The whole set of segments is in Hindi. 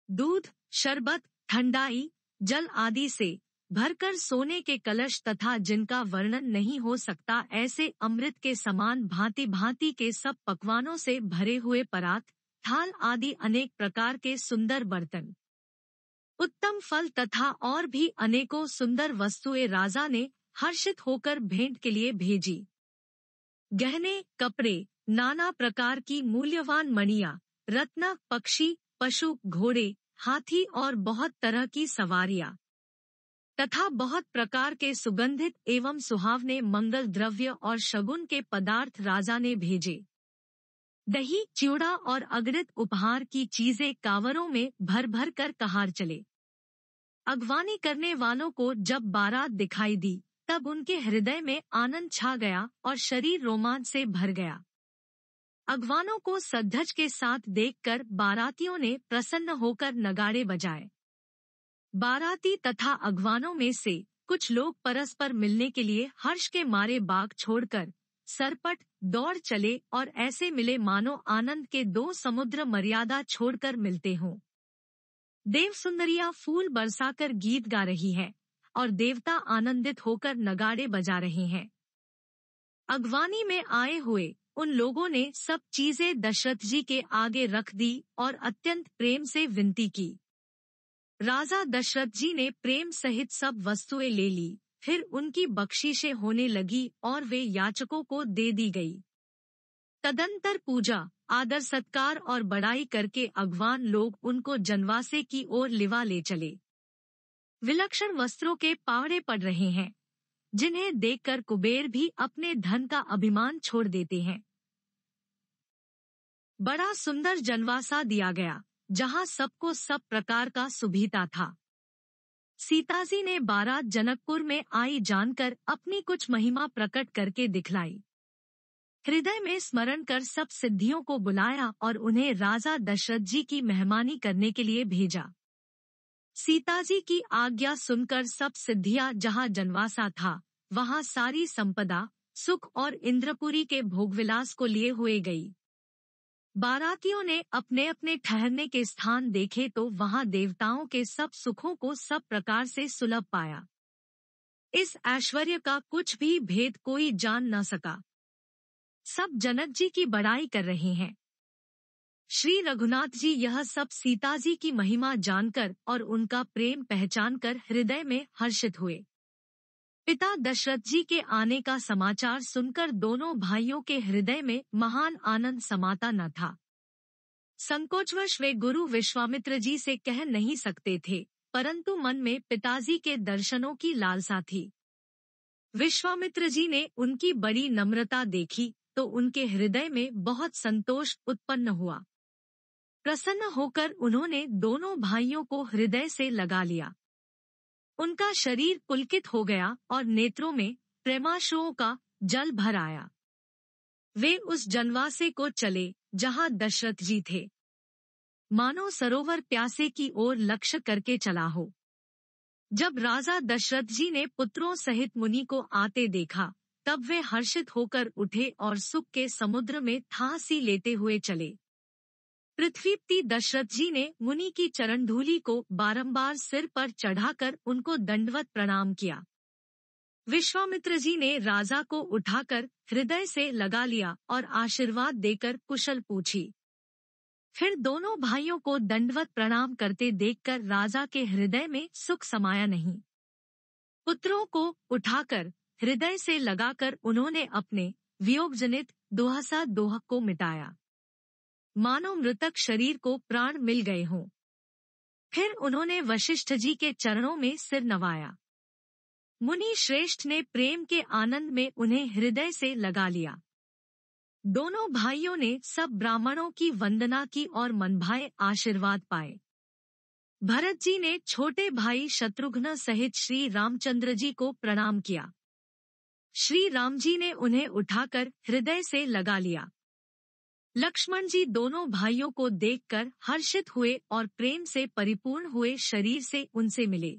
दूध, शरबत, ठंडाई, जल आदि से भरकर सोने के कलश तथा जिनका वर्णन नहीं हो सकता ऐसे अमृत के समान भांति भांति के सब पकवानों से भरे हुए परात, थाल आदि अनेक प्रकार के सुंदर बर्तन, उत्तम फल तथा और भी अनेकों सुंदर वस्तुएं राजा ने हर्षित होकर भेंट के लिए भेजी। गहने, कपड़े, नाना प्रकार की मूल्यवान मणियां, रत्न, पक्षी, पशु, घोड़े, हाथी और बहुत तरह की सवारियां तथा बहुत प्रकार के सुगंधित एवं सुहावने मंगल द्रव्य और शगुन के पदार्थ राजा ने भेजे। दही, चिवड़ा और अगणित उपहार की चीजें कांवरों में भर भर कर कहार चले। अगवानी करने वालों को जब बारात दिखाई दी तब उनके हृदय में आनंद छा गया और शरीर रोमांच से भर गया। अगवानों को सद्धज के साथ देखकर बारातियों ने प्रसन्न होकर नगाड़े बजाए। बाराती तथा अगवानों में से कुछ लोग परस्पर मिलने के लिए हर्ष के मारे बाग छोड़कर सरपट दौड़ चले और ऐसे मिले मानो आनंद के दो समुद्र मर्यादा छोड़कर मिलते हों। देव सुंदरियां फूल बरसाकर गीत गा रही है और देवता आनंदित होकर नगाड़े बजा रहे हैं। अगवानी में आए हुए उन लोगों ने सब चीजें दशरथ जी के आगे रख दी और अत्यंत प्रेम से विनती की। राजा दशरथ जी ने प्रेम सहित सब वस्तुएं ले ली, फिर उनकी बख्शीशें होने लगी और वे याचकों को दे दी गई। तदंतर पूजा, आदर सत्कार और बड़ाई करके अगवान लोग उनको जनवासे की ओर लिवा ले चले। विलक्षण वस्त्रों के पावड़े पड़ रहे हैं, जिन्हें देखकर कुबेर भी अपने धन का अभिमान छोड़ देते हैं। बड़ा सुंदर जनवासा दिया गया, जहां सबको सब प्रकार का सुभीता था। सीताजी ने बारात जनकपुर में आई जानकर अपनी कुछ महिमा प्रकट करके दिखलाई। हृदय में स्मरण कर सब सिद्धियों को बुलाया और उन्हें राजा दशरथ जी की मेहमानी करने के लिए भेजा। सीताजी की आज्ञा सुनकर सब सिद्धियां जहां जनवासा था, वहां सारी संपदा, सुख और इंद्रपुरी के भोगविलास को लिए हुए गई। बारातियों ने अपने अपने ठहरने के स्थान देखे तो वहां देवताओं के सब सुखों को सब प्रकार से सुलभ पाया। इस ऐश्वर्य का कुछ भी भेद कोई जान न सका। सब जनक जी की बड़ाई कर रहे हैं। श्री रघुनाथ जी यह सब सीता जी की महिमा जानकर और उनका प्रेम पहचानकर हृदय में हर्षित हुए। पिता दशरथ जी के आने का समाचार सुनकर दोनों भाइयों के हृदय में महान आनंद समाता न था। संकोचवश वे गुरु विश्वामित्र जी से कह नहीं सकते थे, परंतु मन में पिताजी के दर्शनों की लालसा थी। विश्वामित्र जी ने उनकी बड़ी नम्रता देखी तो उनके हृदय में बहुत संतोष उत्पन्न हुआ। प्रसन्न होकर उन्होंने दोनों भाइयों को हृदय से लगा लिया। उनका शरीर पुलकित हो गया और नेत्रों में प्रेमाश्रुओं का जल भर आया। वे उस जनवासे को चले जहां दशरथ जी थे, मानो सरोवर प्यासे की ओर लक्ष्य करके चला हो। जब राजा दशरथ जी ने पुत्रों सहित मुनि को आते देखा, तब वे हर्षित होकर उठे और सुख के समुद्र में थासी लेते हुए चले। पृथ्वीपति दशरथ जी ने मुनि की चरण धूलि को बारंबार सिर पर चढ़ाकर उनको दंडवत प्रणाम किया। विश्वामित्र जी ने राजा को उठाकर हृदय से लगा लिया और आशीर्वाद देकर कुशल पूछी। फिर दोनों भाइयों को दंडवत प्रणाम करते देखकर राजा के हृदय में सुख समाया नहीं। पुत्रों को उठाकर हृदय से लगाकर उन्होंने अपने वियोगजनित दुहसा दोह को मिटाया, मानो मृतक शरीर को प्राण मिल गए हों। फिर उन्होंने वशिष्ठ जी के चरणों में सिर नवाया। मुनि श्रेष्ठ ने प्रेम के आनंद में उन्हें हृदय से लगा लिया। दोनों भाइयों ने सब ब्राह्मणों की वंदना की और मनभाए आशीर्वाद पाए। भरत जी ने छोटे भाई शत्रुघ्न सहित श्री रामचंद्र जी को प्रणाम किया। श्री राम जी ने उन्हें उठाकर हृदय से लगा लिया। लक्ष्मण जी दोनों भाइयों को देखकर हर्षित हुए और प्रेम से परिपूर्ण हुए शरीर से उनसे मिले।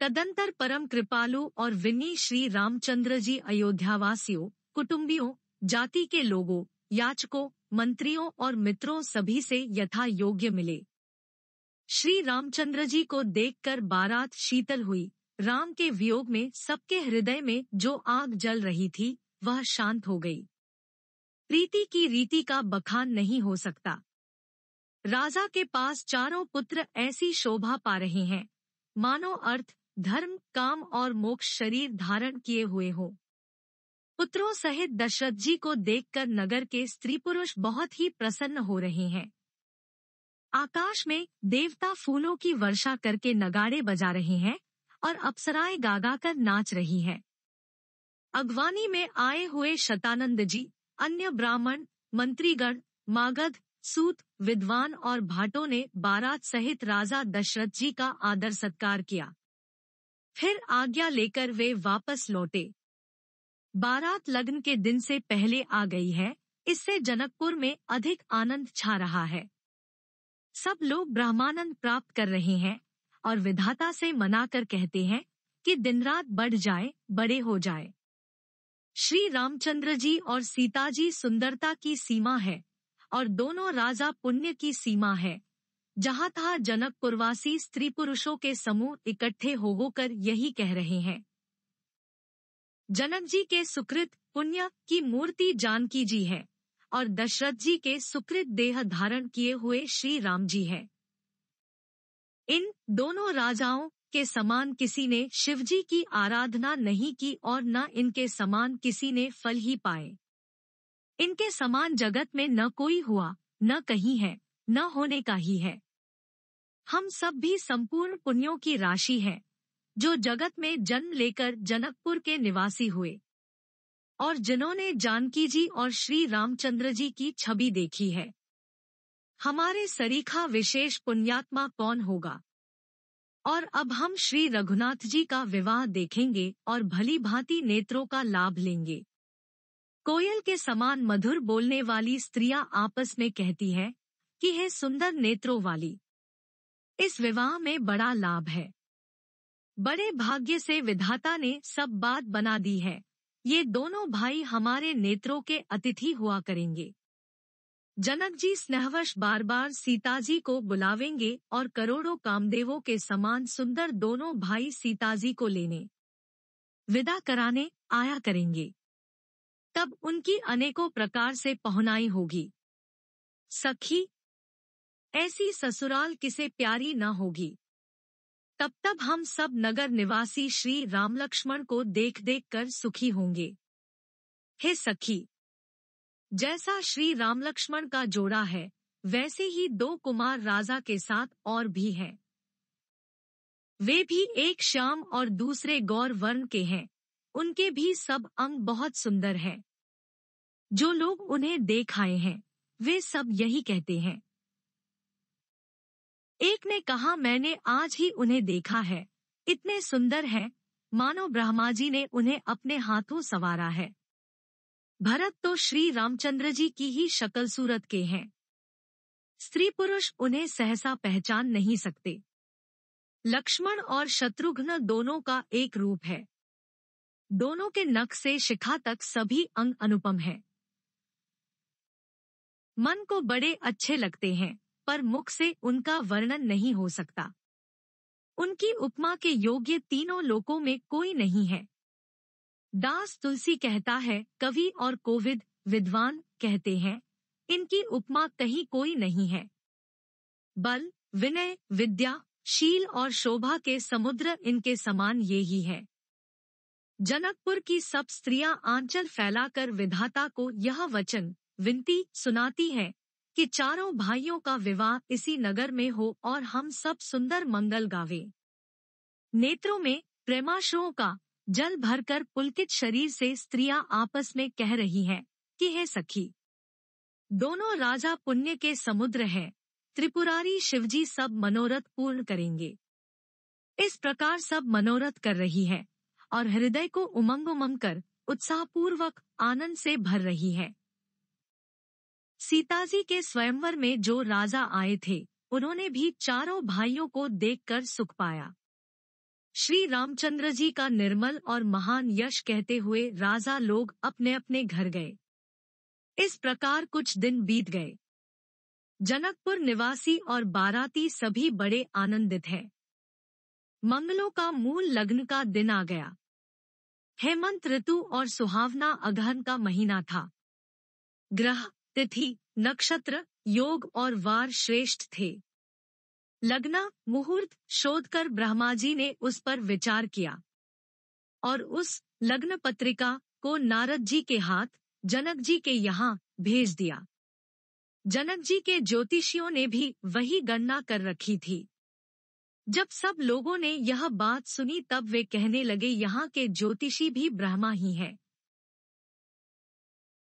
तदंतर परम कृपालु और विनी श्री रामचंद्र जी अयोध्यावासियों, कुटुंबियों, जाति के लोगों, याचकों, मंत्रियों और मित्रों सभी से यथा योग्य मिले। श्री रामचंद्र जी को देखकर बारात शीतल हुई। राम के वियोग में सबके हृदय में जो आग जल रही थी वह शांत हो गई। प्रीति की रीति का बखान नहीं हो सकता। राजा के पास चारों पुत्र ऐसी शोभा पा रहे हैं मानो अर्थ, धर्म, काम और मोक्ष शरीर धारण किए हुए हो। पुत्रों सहित दशरथ जी को देखकर नगर के स्त्री पुरुष बहुत ही प्रसन्न हो रहे हैं। आकाश में देवता फूलों की वर्षा करके नगाड़े बजा रहे हैं और अप्सराएं गागा कर नाच रही हैं। अगवानी में आए हुए शतानंद जी, अन्य ब्राह्मण, मंत्रीगण, मागध, सूत, विद्वान और भाटों ने बारात सहित राजा दशरथ जी का आदर सत्कार किया। फिर आज्ञा लेकर वे वापस लौटे। बारात लग्न के दिन से पहले आ गई है, इससे जनकपुर में अधिक आनंद छा रहा है। सब लोग ब्रह्मानंद प्राप्त कर रहे हैं और विधाता से मनाकर कहते हैं कि दिन रात बढ़ जाए, बड़े हो जाए। श्री रामचंद्र जी और सीता जी सुंदरता की सीमा है और दोनों राजा पुण्य की सीमा है। जहाँ तहाँ जनकपुरवासी स्त्री पुरुषों के समूह इकट्ठे हो होकर यही कह रहे हैं। जनक जी के सुकृत पुण्य की मूर्ति जानकी जी है और दशरथ जी के सुकृत देह धारण किए हुए श्री राम जी है। इन दोनों राजाओं के समान किसी ने शिवजी की आराधना नहीं की और न इनके समान किसी ने फल ही पाए। इनके समान जगत में न कोई हुआ, न कहीं है, न होने का ही है। हम सब भी संपूर्ण पुण्यों की राशि हैं, जो जगत में जन्म लेकर जनकपुर के निवासी हुए और जिन्होंने जानकी जी और श्री रामचंद्र जी की छवि देखी है। हमारे सरीखा विशेष पुण्यात्मा कौन होगा? और अब हम श्री रघुनाथ जी का विवाह देखेंगे और भली भांति नेत्रों का लाभ लेंगे। कोयल के समान मधुर बोलने वाली स्त्रियां आपस में कहती है कि हे सुंदर नेत्रों वाली, इस विवाह में बड़ा लाभ है। बड़े भाग्य से विधाता ने सब बात बना दी है। ये दोनों भाई हमारे नेत्रों के अतिथि हुआ करेंगे। जनक जी स्नेहवश बार बार सीता जी को बुलावेंगे और करोड़ों कामदेवों के समान सुंदर दोनों भाई सीता जी को लेने, विदा कराने आया करेंगे। तब उनकी अनेकों प्रकार से पहुनाई होगी। सखी, ऐसी ससुराल किसे प्यारी न होगी। तब हम सब नगर निवासी श्री राम लक्ष्मण को देख देख कर सुखी होंगे। हे सखी, जैसा श्री राम लक्ष्मण का जोड़ा है, वैसे ही दो कुमार राजा के साथ और भी हैं। वे भी एक श्याम और दूसरे गौर वर्ण के हैं। उनके भी सब अंग बहुत सुंदर हैं। जो लोग उन्हें देख आए हैं, वे सब यही कहते हैं। एक ने कहा, मैंने आज ही उन्हें देखा है, इतने सुंदर हैं, मानो ब्रह्मा जी ने उन्हें अपने हाथों संवारा है। भरत तो श्री रामचंद्र जी की ही शक्ल सूरत के हैं। स्त्री पुरुष उन्हें सहसा पहचान नहीं सकते। लक्ष्मण और शत्रुघ्न दोनों का एक रूप है। दोनों के नख से शिखा तक सभी अंग अनुपम हैं। मन को बड़े अच्छे लगते हैं, पर मुख से उनका वर्णन नहीं हो सकता। उनकी उपमा के योग्य तीनों लोकों में कोई नहीं है। दास तुलसी कहता है, कवि और कोविद विद्वान कहते हैं, इनकी उपमा कहीं कोई नहीं है। बल, विनय, विद्या, शील और शोभा के समुद्र इनके समान ये ही है। जनकपुर की सब स्त्रियां आंचल फैलाकर विधाता को यह वचन विनती सुनाती है कि चारों भाइयों का विवाह इसी नगर में हो और हम सब सुंदर मंगल गावे। नेत्रों में प्रेमाश्रुओं का जल भरकर पुलकित शरीर से स्त्रियां आपस में कह रही हैं कि हे सखी, दोनों राजा पुण्य के समुद्र हैं, त्रिपुरारी शिवजी सब मनोरथ पूर्ण करेंगे। इस प्रकार सब मनोरथ कर रही है और हृदय को उमंग कर उत्साहपूर्वक आनंद से भर रही है। सीताजी के स्वयंवर में जो राजा आए थे, उन्होंने भी चारों भाइयों को देखकर सुख पाया। श्री रामचंद्र जी का निर्मल और महान यश कहते हुए राजा लोग अपने अपने घर गए। इस प्रकार कुछ दिन बीत गए। जनकपुर निवासी और बाराती सभी बड़े आनंदित हैं। मंगलों का मूल लग्न का दिन आ गया। हेमंत ऋतु और सुहावना अगहन का महीना था। ग्रह, तिथि, नक्षत्र, योग और वार श्रेष्ठ थे। लग्न मुहूर्त शोध कर ब्रह्मा जी ने उस पर विचार किया और उस लग्न पत्रिका को नारद जी के हाथ जनक जी के यहाँ भेज दिया। जनक जी के ज्योतिषियों ने भी वही गणना कर रखी थी। जब सब लोगों ने यह बात सुनी तब वे कहने लगे, यहाँ के ज्योतिषी भी ब्रह्मा ही है।